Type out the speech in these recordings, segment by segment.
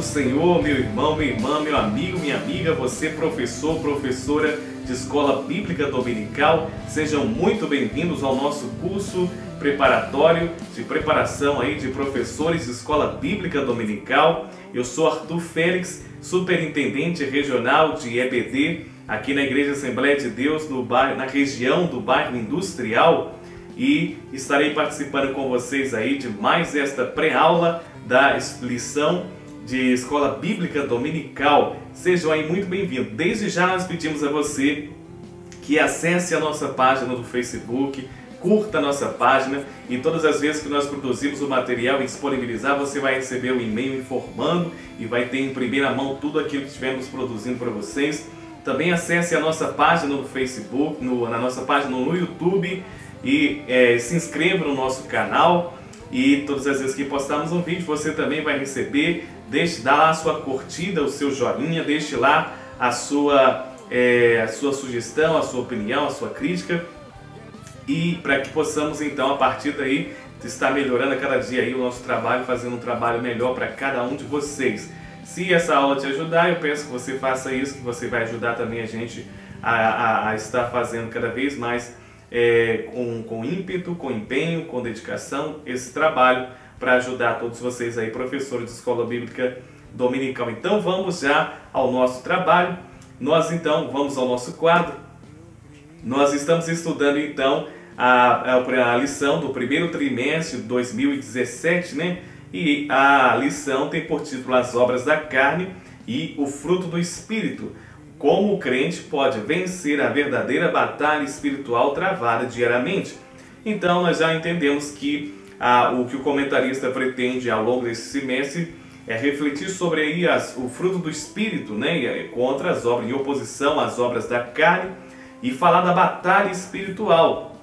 Senhor, meu irmão, minha irmã, meu amigo, minha amiga, você professor, professora de Escola Bíblica Dominical, sejam muito bem-vindos ao nosso curso preparatório de preparação aí de professores de Escola Bíblica Dominical. Eu sou Arthur Félix, superintendente regional de EBD, aqui na Igreja Assembleia de Deus, na região do bairro Industrial, e estarei participando com vocês aí de mais esta pré-aula da lição de Escola Bíblica Dominical. Sejam aí muito bem-vindos. Desde já nós pedimos a você que acesse a nossa página do Facebook, curta a nossa página, e todas as vezes que nós produzimos o material e disponibilizar, você vai receber um e-mail informando e vai ter em primeira mão tudo aquilo que estivermos produzindo para vocês. Também acesse a nossa página no Facebook, na nossa página no YouTube, e se inscreva no nosso canal, e todas as vezes que postarmos um vídeo você também vai receber. Dá lá a sua curtida, o seu joinha, deixe lá a sua sugestão, a sua opinião, a sua crítica, e para que possamos então a partir daí estar melhorando a cada dia aí o nosso trabalho, fazendo um trabalho melhor para cada um de vocês. Se essa aula te ajudar, eu peço que você faça isso, que você vai ajudar também a gente a estar fazendo cada vez mais com ímpeto, com empenho, com dedicação, esse trabalho para ajudar todos vocês aí, professores de Escola Bíblica Dominical. Então vamos já ao nosso trabalho. Nós então vamos ao nosso quadro. Nós estamos estudando então a lição do primeiro trimestre de 2017, né? E a lição tem por título As Obras da Carne e o Fruto do Espírito. Como o crente pode vencer a verdadeira batalha espiritual travada diariamente. Então nós já entendemos que o que o comentarista pretende ao longo desse semestre é refletir sobre aí o fruto do Espírito, né, contra as obras, em oposição às obras da carne, e falar da batalha espiritual.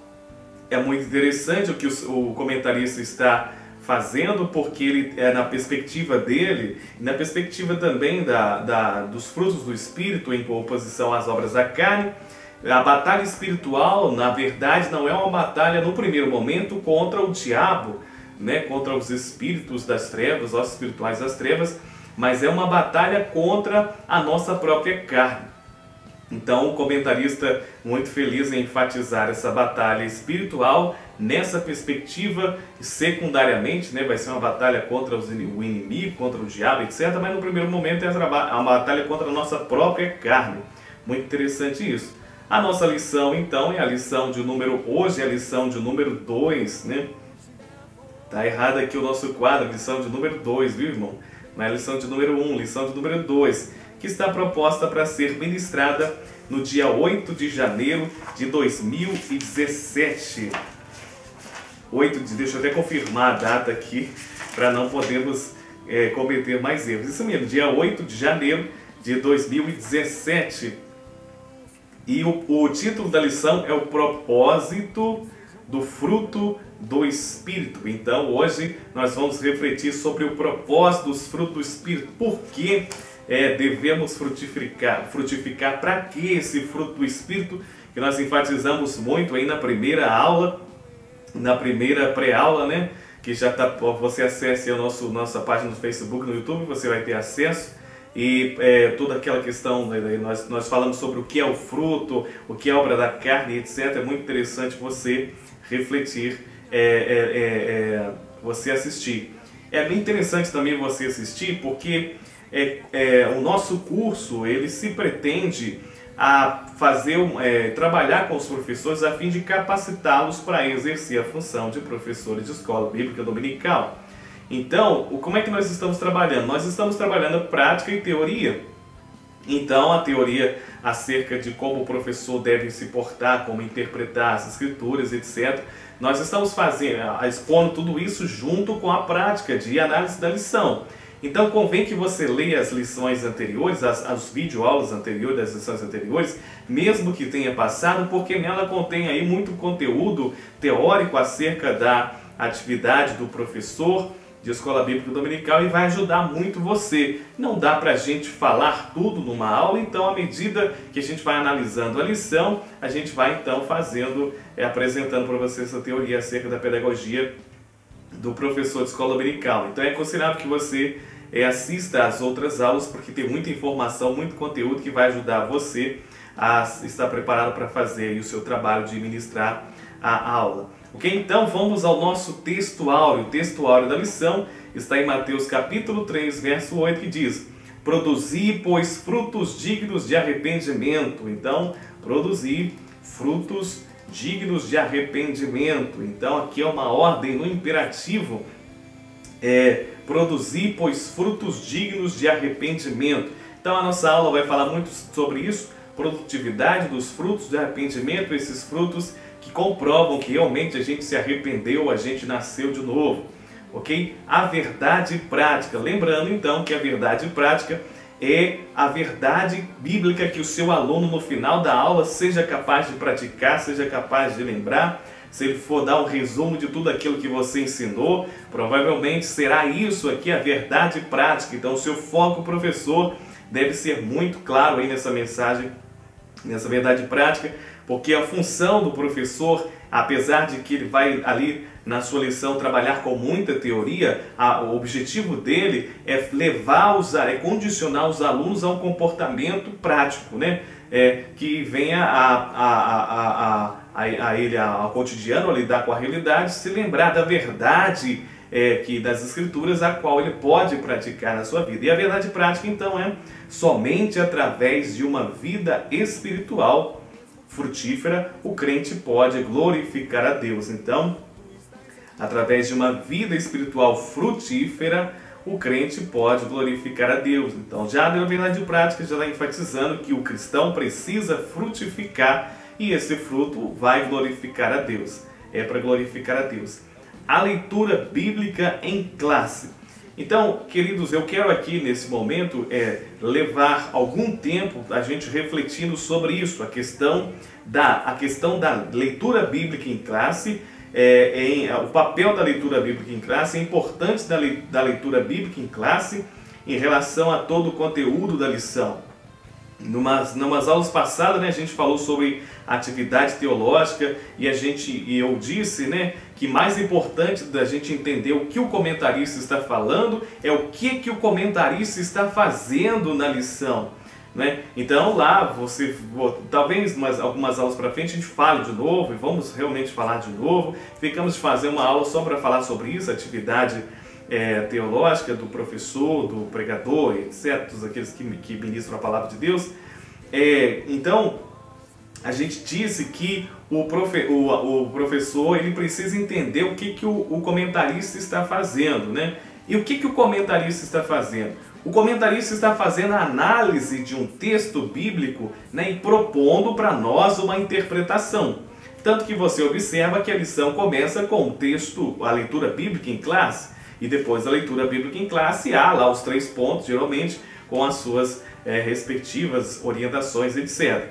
É muito interessante o que o comentarista está fazendo, porque ele na perspectiva dele, e na perspectiva também dos frutos do Espírito em oposição às obras da carne. A batalha espiritual, na verdade, não é uma batalha no primeiro momento contra o diabo, né, contra os espíritos das trevas, os espirituais das trevas, mas é uma batalha contra a nossa própria carne. Então o comentarista, muito feliz em enfatizar essa batalha espiritual nessa perspectiva, secundariamente, né, vai ser uma batalha contra o inimigo, contra o diabo, etc. Mas no primeiro momento é uma batalha contra a nossa própria carne. Muito interessante isso. A nossa lição então é a lição de hoje é a lição de número 2, né? Tá errado aqui o nosso quadro, lição de número 2, viu, irmão? Não é lição de número 1, lição de número 2, que está proposta para ser ministrada no dia 8 de janeiro de 2017. Deixa eu até confirmar a data aqui, para não podermos cometer mais erros. Isso mesmo, dia 8 de janeiro de 2017. E o título da lição é o propósito do fruto do Espírito. Então hoje nós vamos refletir sobre o propósito dos frutos do Espírito. Por que devemos frutificar? Para que esse fruto do Espírito, que nós enfatizamos muito aí na primeira aula, na primeira pré-aula, né? Que já está, você acesse a nossa página no Facebook, no YouTube, você vai ter acesso. E toda aquela questão, nós falamos sobre o que é o fruto, o que é a obra da carne, etc. É muito interessante você refletir, você assistir. É bem interessante também você assistir, porque o nosso curso ele se pretende a trabalhar com os professores a fim de capacitá-los para exercer a função de professores de Escola Bíblica Dominical. Então, como é que nós estamos trabalhando? Nós estamos trabalhando prática e teoria. Então, a teoria acerca de como o professor deve se portar, como interpretar as escrituras, etc. Nós estamos expondo tudo isso junto com a prática de análise da lição. Então, convém que você leia as lições anteriores, as videoaulas anteriores, das lições anteriores, mesmo que tenha passado, porque nela contém aí muito conteúdo teórico acerca da atividade do professor de Escola Bíblica Dominical, e vai ajudar muito você. Não dá para a gente falar tudo numa aula, então à medida que a gente vai analisando a lição, a gente vai então apresentando para você essa teoria acerca da pedagogia do professor de Escola Dominical. Então é considerável que você assista às outras aulas, porque tem muita informação, muito conteúdo que vai ajudar você a estar preparado para fazer aí o seu trabalho de ministrar a aula. Ok? Então vamos ao nosso texto áureo. O texto áureo da lição está em Mateus capítulo 3, verso 8, que diz: produzi, pois, frutos dignos de arrependimento. Então, produzir frutos dignos de arrependimento. Então, aqui é uma ordem no imperativo. Produzir, pois, frutos dignos de arrependimento. Então, a nossa aula vai falar muito sobre isso. Produtividade dos frutos de arrependimento. Esses frutos que comprovam que realmente a gente se arrependeu, a gente nasceu de novo. Ok? A verdade prática. Lembrando então que a verdade prática é a verdade bíblica que o seu aluno no final da aula seja capaz de praticar, seja capaz de lembrar. Se ele for dar um resumo de tudo aquilo que você ensinou, provavelmente será isso aqui a verdade prática. Então o seu foco, professor, deve ser muito claro aí nessa mensagem, nessa verdade prática, porque a função do professor, apesar de que ele vai ali na sua lição trabalhar com muita teoria, o objetivo dele é condicionar os alunos a um comportamento prático, né? Que venha a ele ao cotidiano, a lidar com a realidade, se lembrar da verdade das Escrituras, a qual ele pode praticar na sua vida. E a verdade prática, então, é somente através de uma vida espiritual frutífera o crente pode glorificar a Deus. Então, através de uma vida espiritual frutífera, o crente pode glorificar a Deus. Então, já na verdade prática, já está enfatizando que o cristão precisa frutificar e esse fruto vai glorificar a Deus. É para glorificar a Deus. A leitura bíblica em classe. Então, queridos, eu quero aqui nesse momento levar algum tempo a gente refletindo sobre isso, a questão da leitura bíblica em classe, o papel da leitura bíblica em classe, a importância da leitura bíblica em classe em relação a todo o conteúdo da lição. Numas aulas passadas, né, a gente falou sobre atividade teológica e eu disse, né, que mais importante da gente entender o que o comentarista está falando é o que o comentarista está fazendo na lição, né? Então lá talvez algumas aulas para frente a gente fale de novo e vamos realmente falar de novo. Ficamos de fazer uma aula só para falar sobre isso, atividade teológica do professor, do pregador, etc., todos aqueles que ministram a palavra de Deus. Então, a gente disse que o professor ele precisa entender o que o comentarista está fazendo, né? E o que o comentarista está fazendo? O comentarista está fazendo a análise de um texto bíblico, né, e propondo para nós uma interpretação. Tanto que você observa que a lição começa com o texto, a leitura bíblica em classe, e depois da leitura bíblica em classe há lá os 3 pontos, geralmente com as suas respectivas orientações, etc.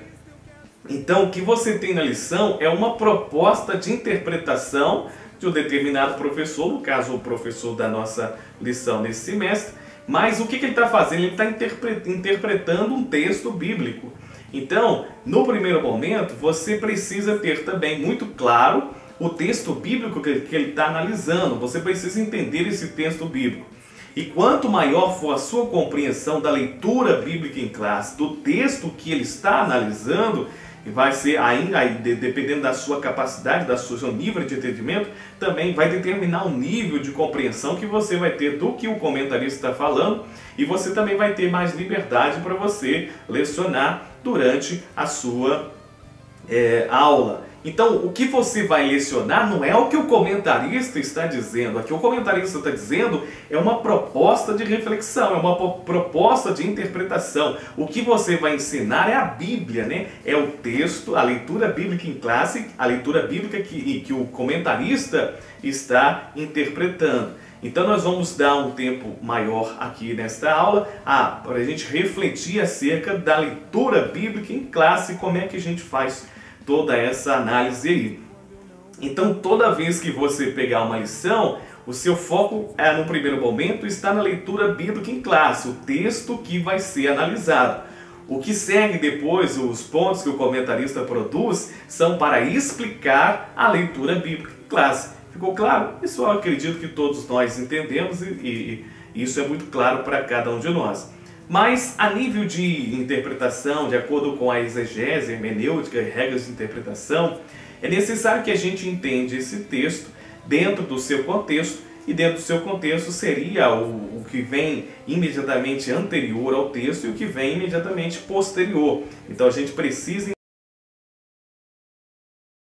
Então, o que você tem na lição é uma proposta de interpretação de um determinado professor, no caso o professor da nossa lição nesse semestre, mas o que ele está fazendo? Ele está interpretando um texto bíblico. Então, no primeiro momento, você precisa ter também muito claro o texto bíblico que ele está analisando. Você precisa entender esse texto bíblico. E quanto maior for a sua compreensão da leitura bíblica em classe, do texto que ele está analisando, vai ser ainda, dependendo da sua capacidade, do seu nível de entendimento, também vai determinar o nível de compreensão que você vai ter do que o comentarista está falando, e você também vai ter mais liberdade para você lecionar durante a sua aula. Então, o que você vai lecionar não é o que o comentarista está dizendo. Aqui o comentarista está dizendo é uma proposta de reflexão, é uma proposta de interpretação. O que você vai ensinar é a Bíblia, né? É o texto, a leitura bíblica em classe, a leitura bíblica que o comentarista está interpretando. Então nós vamos dar um tempo maior aqui nesta aula para a gente refletir acerca da leitura bíblica em classe, como é que a gente faz toda essa análise aí. Então, toda vez que você pegar uma lição, o seu foco, no primeiro momento, está na leitura bíblica em classe, o texto que vai ser analisado. O que segue depois, os pontos que o comentarista produz, são para explicar a leitura bíblica em classe. Ficou claro? Isso eu acredito que todos nós entendemos e Isso é muito claro para cada um de nós. Mas, a nível de interpretação, de acordo com a exegese, hermenêutica e regras de interpretação, é necessário que a gente entenda esse texto dentro do seu contexto, e dentro do seu contexto seria o que vem imediatamente anterior ao texto e o que vem imediatamente posterior. Então a gente precisa